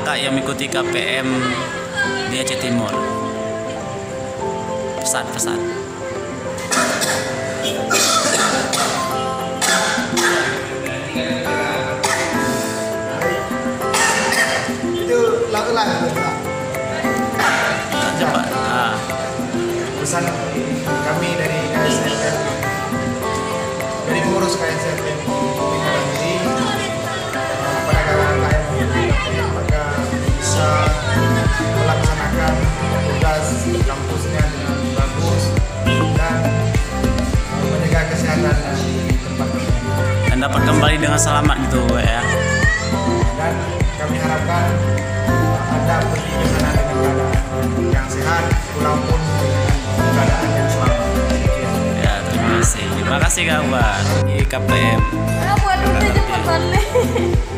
kakak yang mengikuti KPM di Aceh Timur. Pesan-pesan. Itu lakukan Coba. pesan kami dari KSFM, dari pengurus KSFM Bumi pada kakak-kakak yang maka bisa melaksanakan tugas kampusnya dengan bagus dan menjaga kesehatan di tempat ini. Dan dapat kembali dengan selamat gitu ya. Dan kami harapkan Anda pergi ke sana dengan keadaan yang sehat, pulang pun dengan keadaan yang selamat. Ya, terima kasih. Terima kasih kawan di KPM. Buat cepat balik.